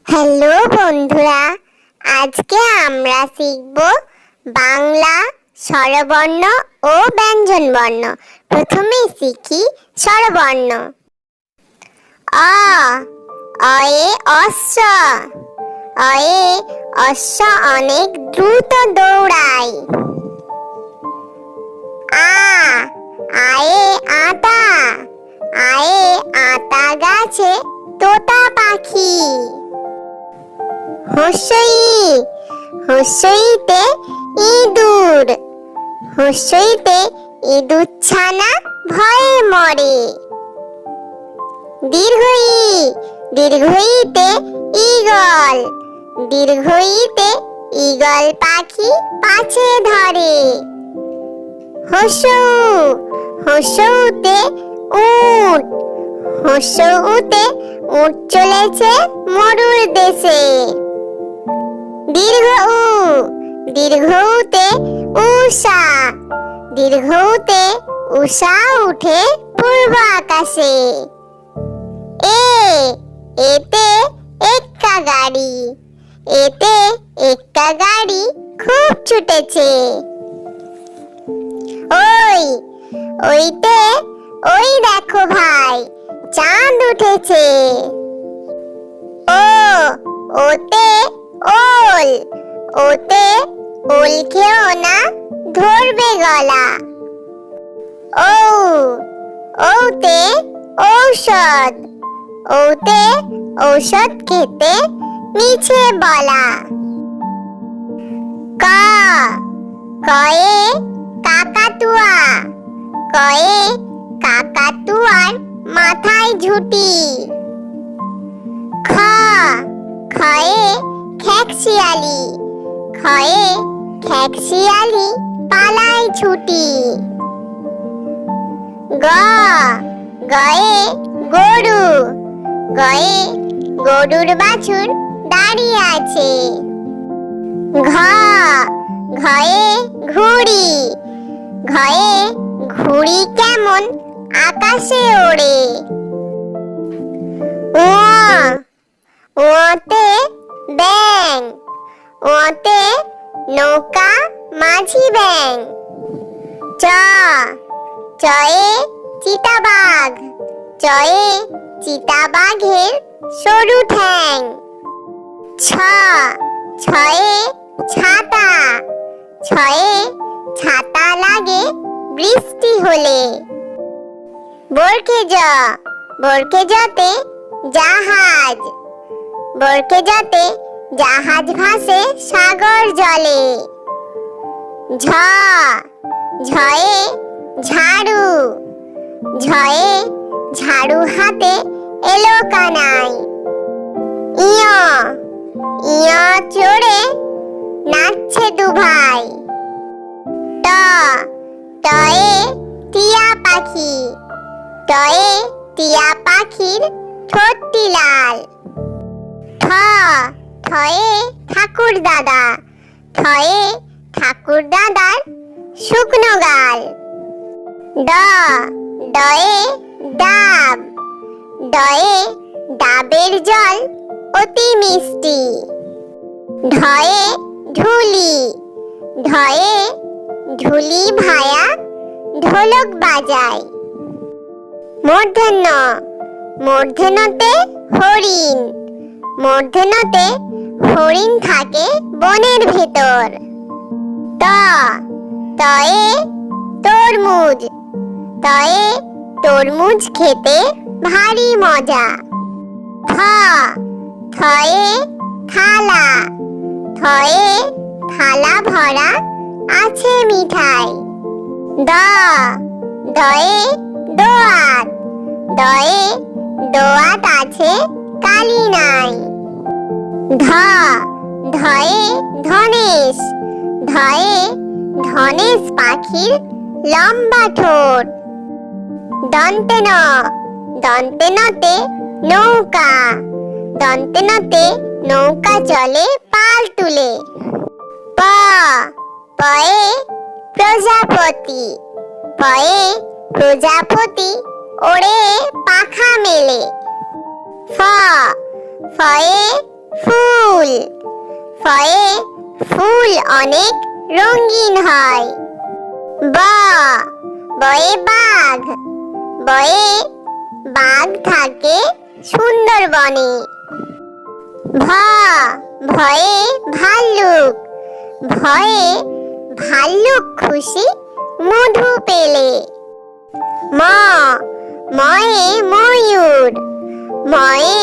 Hello বন্ধুরা, আজকে আমরা শিখব বাংলা স্বরবর্ণ ও ব্যঞ্জনবর্ণ। প্রথমে শিখি স্বরবর্ণ। অ, অয়ে অশ্ব। অয়ে অশ্ব অনেক দ্রুত দৌড়ায়। আ, আয়ে আতা। আয়ে আতা গাছে তোতা পাখি। হস্যই, হস্যইতে ইঁদুর। হস্যইতে ইঁদুর ছানা ভয়ে মরে। দীর্ঘই, দীর্ঘইতে ঈগল। দীর্ঘইতে ঈগল পাখি পাছে ধরে। হস্যউ, হস্যউতে উট। হস্যউতে উট চলেছে মরুর দেশে। দীর্ঘ উ, দীর্ঘউতে উষা। দীর্ঘউতে উষা উঠে পূর্ব আকাশে। এ, এতে এক্কা গাড়ি। এতে এক্কা গাড়ি খুব ছুটেছে। ওই, ওইতে ওই দেখো ভাই, চাঁদ উঠেছে। ও, ওতে ওল। ওতে ওল খেও না, ধরবে গলা। ও, ওতে ঔষধ। ওতে ঔষধ খেতে মিছে বলা। ক, কয়ে কাকাতুয়া। কয়ে কাকাতুয়ার মাথায় ঝুঁটি। খ, খয়ে খেকশিয়ালি। খয়ে খেকশিয়ালি পালায় ছুটি। গ, গয়ে গরু। গয়ে গরুর বাছুর দাঁড়িয়ে আছে। ঘ, ঘয়ে ঘুড়ি। ঘয়ে ঘুড়ি কেমন আকাশে ওড়ে। ও, ওতে ব্যাঙ। ওতে নৌকা মাঝি ব্যাঙ। চ, চয়ে চিতাবাঘ। চয়ে চিতাবাঘের সরু ঠ্যাং। ছ, ছয়ে ছাতা। ছয়ে ছাতা লাগে বৃষ্টি হলে। বরকে জ, বরকে জতে জাহাজ। বরকে জতে জাহাজ ভাসে সাগর জলে। ঝ, ঝয়ে ঝাড়ু। ঝয়ে ঝাড়ু হাতে এলো কানাই। ইয়, ইয় চড়ে নাচছে দুভাই। ট, টয়ে টিয়া পাখি। টয়ে টিয়া পাখির ঠোঁটটি লাল। ঠ, ঠয়ে ঠাকুর দাদা। ঠয়ে ঠাকুর দাদার শুকনো গাল। ড, ডয়ে ডাব। ডয়ে ডাবের জল অতি মিষ্টি। ঢয়ে ঢুলি। ঢয়ে ঢুলি ভায়া ঢোলক বাজায়। মূর্ধন্য, মূর্ধন্যতে হরিণ। মূর্ধন্যতে হরিণ থাকে বনের ভেতর। ত, তয়ে তরমুজ। তয়ে তরমুজ খেতে ভারী মজা। থ, থয়ে থালা। থয়ে থালা ভরা আছে মিঠাই। দ, দয়ে দোয়াত। দয়ে দোয়াত আছে কালি নাই। ধ, ধয়ে ধনেশ। ধয়ে ধনেশ পাখির লম্বা ঠোঁট। দন্তে ন, দন্তে নতে নৌকা। দন্তে নতে নৌকা চলে পাল তুলে। প, পয়ে প্রজাপতি। পয়ে প্রজাপতি ওড়ে পাখা মেলে। ফ, ফয়ে ফুল। ফয়ে ফুল অনেক রঙিন হয়। ব, বয়ে বাঘ। বয়ে বাঘ থাকে সুন্দরবনে। ভ, ভয়ে ভাল্লুক। ভয়ে ভাল্লুক খুশি মধু পেলে। ম, ময়ে ময়ূর। ময়ে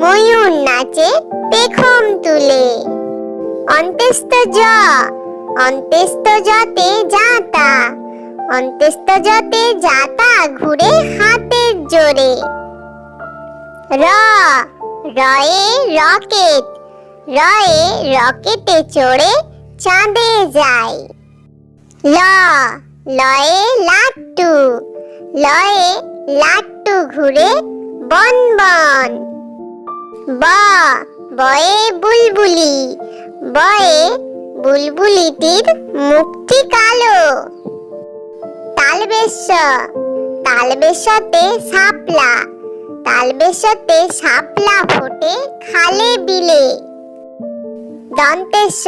ময়ূর নাচে পেখম তুলে। অন্ত্যেষ্ঠ জ, অন্ত্যেষ্ঠ জতে যাতা। অন্ত্যেষ্ঠ জতে যাতা ঘুরে হাতের জোরে। র, রয়ে রকেট। রয়ে রকেটে চড়ে চাঁদে যায়। ল, লয়ে লাট্টু। লয়ে লাট্টু ঘুরে বন বন। ব, বয়ে বুলবুলি। বয়ে বুলবুলিটির মুখটি কালো। তালবেশ, তালবেশতে শাপলা। তালবেশতে শাপলা ফোটে খালে বিলে। দন্তেশ,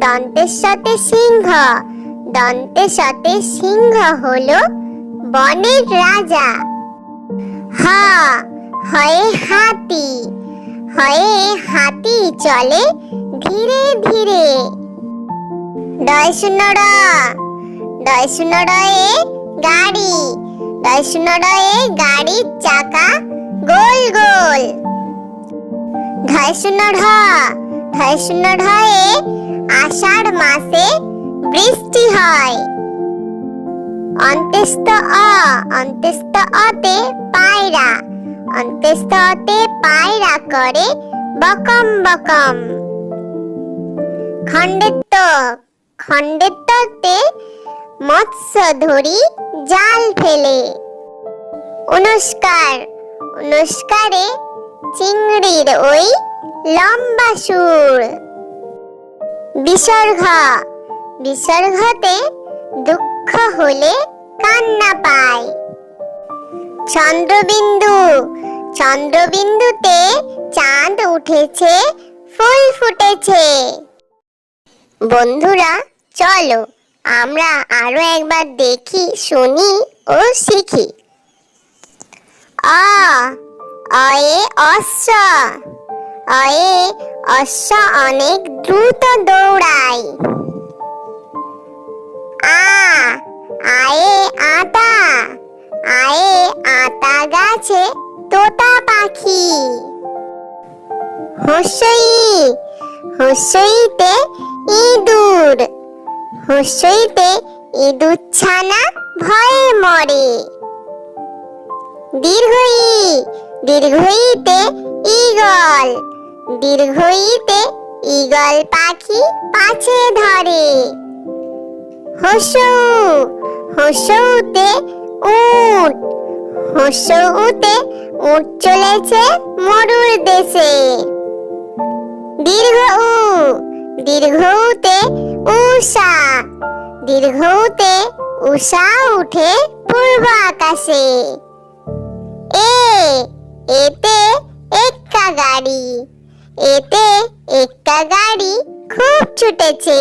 দন্তেশতে সিংহ। দন্তেশতে সিংহ হলো বনের রাজা। হ, হয়ে হাতি। হয়ে হাতি চলে ধীরে ধীরে। ডয় শূন্য র, ডয় শূন্য রয়ে গাড়ি। ডয় শূন্য রয়ে গাড়ির চাকা গোল গোল। ঢয় শূন্য ঢ, ঢয় শূন্য ঢয়ে আষাঢ় মাসে বৃষ্টি হয়। অন্ত্যেষ্ঠ অ, অন্ত্যেষ্ঠ অতে পায়রা। অন্ত্যেষ্ঠ অতে পায়রা করে বকম বকম। খণ্ডেত্ব, খণ্ডেত্বতে মৎস্য ধরি জাল ফেলে। অনুষ্কার, অনুষ্কারে চিংড়ির ওই লম্বা সুর। বিসর্গ, বিসর্গতে দুঃখ হলে কান্না পায়। চন্দ্রবিন্দু, চন্দ্রবিন্দুতে চাঁদ উঠেছে ফুল ফুটেছে। বন্ধুরা চলো আমরা আরো একবার দেখি, শুনি ও শিখি। অ, অয়ে অশ্ব। অয়ে অশ্ব অনেক দ্রুত দৌড়ায়। আ, আয়ে আতা। আয়ে আতা গাছে তোতা পাখি। হস্যই, হস্যইতে ইঁদুর। হস্যইতে ইঁদুর ছানা ভয়ে মরে। দীর্ঘই, দীর্ঘইতে ঈগল। দীর্ঘইতে ঈগল পাখি পাছে ধরে। হস্যউ, হস্যউতে উট। হস্যউতে উট চলেছে মরুর দেশে। দীর্ঘ উ, দীর্ঘউতে উষা। দীর্ঘউতে উষা উঠে পূর্ব আকাশে। এ, এতে এক্কা গাড়ি। এতে এক্কা গাড়ি খুব ছুটেছে।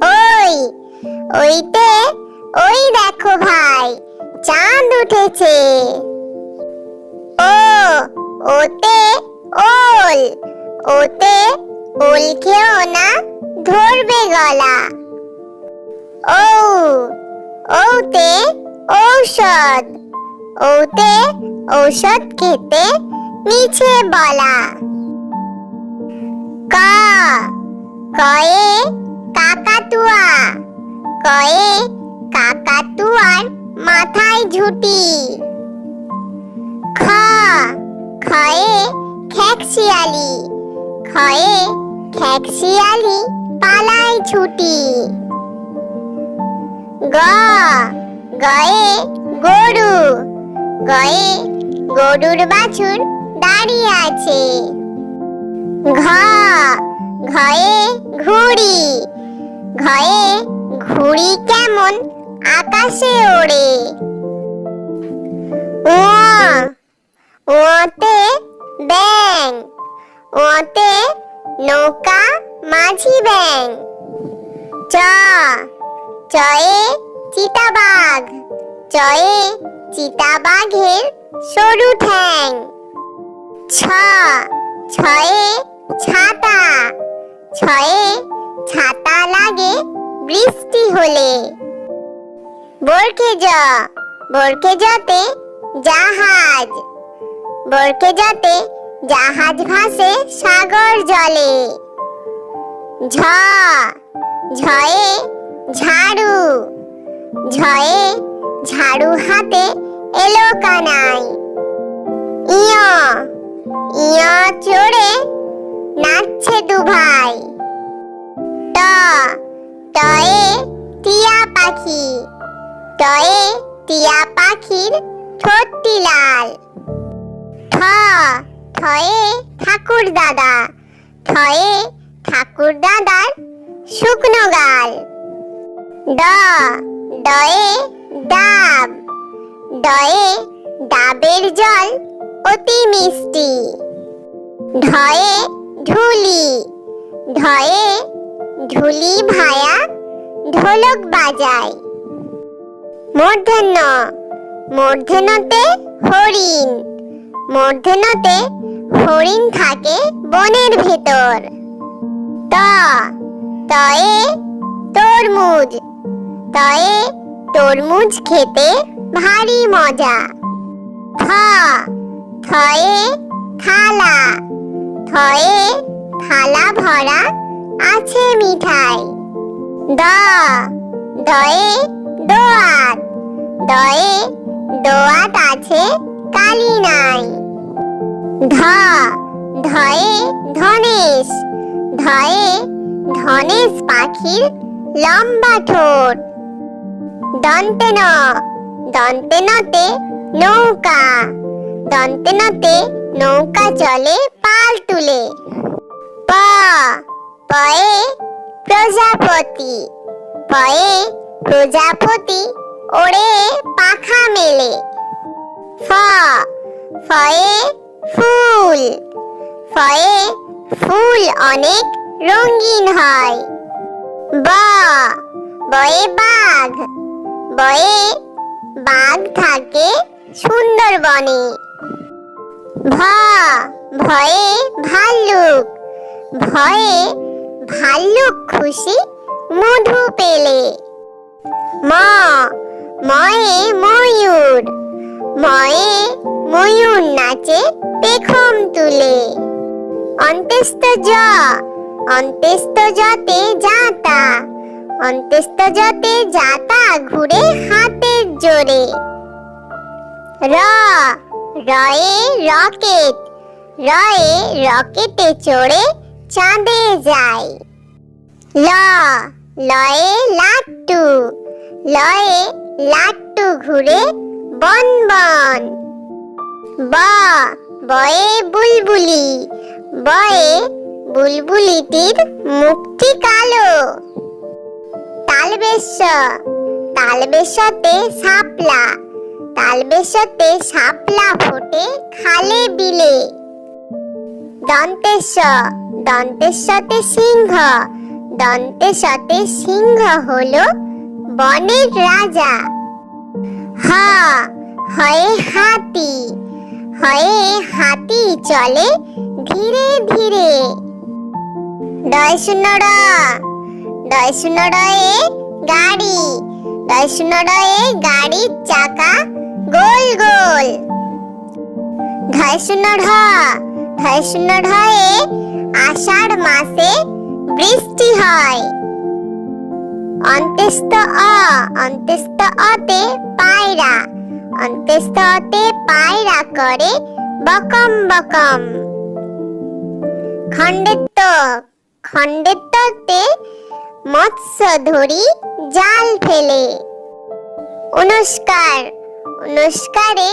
ওই, ওইতে ওই দেখো ভাই চাঁদ উঠেছে। ও, ওতে ওল। ওতে ওল খেও না ধরবে গলা। ও, ওতে ঔষধ। ওতে ঔষধ খেতে মিছে বলা। ক, কয়ে কাকাতুয়া। কয়ে কাকাতুয়ার মাথায় ঝুঁটি। খ, খয়ে খেকশিয়ালি। খয়ে খেকশিয়ালি পালায় ছুটি। গ, গয়ে গরু। গয়ে গরুর বাছুর দাঁড়িয়ে আছে। ঘ, ঘয়ে ঘুড়ি। ঘয়ে ঘুড়ি কেমন আকাশে ওড়ে। ও, ওতে ব্যাঙ। ওতে নৌকা মাঝি ব্যাং। চ চয়ে চিতাবাঘ, চয়ে চিতাবাঘের সরু ঠ্যাং। ছ ছয়ে ছাতা, ছয়ে ছাতা লাগে বৃষ্টি হলে। বরকে জ, বরকে জতে জাহাজ, বরকে জতে জাহাজ ভাসে সাগর জলে। ঝ ঝয়ে ঝাড়ু, ঝয়ে ঝাড়ু হাতে এলো কানাই। ইয় ইয় চড়ে নাচছে দুভাই। ট টয়ে টিয়া পাখি, টয়ে টিয়া পাখির ঠোঁটটি লাল। ঠ ঠয়ে ঠাকুর দাদা, ঠয়ে ঠাকুর দাদার শুকনো গাল। ড ডয়ে ডাব, ডয়ে ডাবের জল অতি মিষ্টি। ঢয়ে ঢুলি, ঢয়ে ঢুলি ভায়া ঢোলক বাজায়। মূর্ধন্য, মূর্ধন্যতে হরিণ, মূর্ধন্যতে হরিণ থাকে বনের ভেতর। ত তয়ে তরমুজ, তয়ে তরমুজ খেতে ভারী মজা। থ থয়ে থালা, থয়ে থালা ভরা আছে মিঠাই। দ দয়ে দোয়াত, দয়ে দোয়াত আছে কালি নাই। ধ ধয়ে ধনেশ, ধয়ে ধনেশ পাখির লম্বা ঠোঁট। দন্তে ন, দন্তে নতে নৌকা, দন্তে নতে নৌকা চলে পাল তুলে। প পয়ে প্রজাপতি, পয়ে প্রজাপতি ওড়ে পাখা মেলে। ফ ফয়ে ফুল, ফয়ে ফুল অনেক রঙিন হয়। ব বয়ে বাঘ, বয়ে বাঘ থাকে সুন্দরবনে। ভ ভয়ে ভাল্লুক, ভয়ে ভাল্লুক খুশি মধু পেলে। ম ময়ে ময়ূর, ময়ে ময়ূর নাচে পেখম তুলে। অন্ত্যেষ্ঠ জ, অন্ত্যেষ্ঠ জতে যাতা, অন্ত্যেষ্ঠ জতে যাতা ঘুরে হাতের জোরে। র রয়ে রকেট, রয়ে রকেটে চড়ে চাঁদে যায়। ল লয়ে লাট্টু, লয়ে লাট্টু ঘুরে বন বন। ব বয়ে বুলবুলি, বয়ে বুলবুলিটির মুখটি কালো। তালবেশ, তালবেশতে শাপলা, তালবেশতে শাপলা ফোটে খালে বিলে। দন্তেশ, দন্তেশতে সিংহ, দন্তেশতে সিংহ হলো বনের রাজা। হ হয়ে হাতি, হয়ে হাতি চলে ধীরে ধীরে। ডয় শূন্য র, ডয় শূন্য রয়ে গাড়ি, ডয় শূন্য রয়ে গাড়ির চাকা গোল গোল। ঢয় শূন্য ঢ, ঢয় শূন্য ঢয়ে আষাঢ় মাসে বৃষ্টি হয়। অন্ত্যেষ্ঠ অ, অন্ত্যেষ্ঠ অতে পায়রা, অন্ত্যেষ্ঠ অতে পায়রা করে বকম বকম। খণ্ডেত্ব, খণ্ডেত্বতে মৎস্য ধরি জাল ফেলে। অনুষ্কার, অনুষ্কারে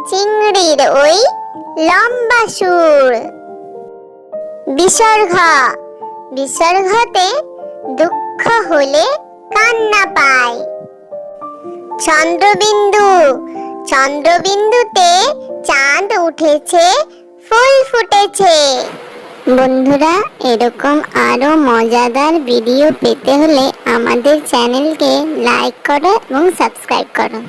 চিংড়ির ওই লম্বা সুর। বিসর্গ, বিসর্গতে দুঃখ হলে কান্না পায়। চন্দ্রবিন্দু, চন্দ্রবিন্দুতে চাঁদ উঠেছে ফুল ফুটেছে। বন্ধুরা, এরকম আরো মজাদার ভিডিও পেতে হলে আমাদের চ্যানেলকে লাইক করো এবং সাবস্ক্রাইব করো।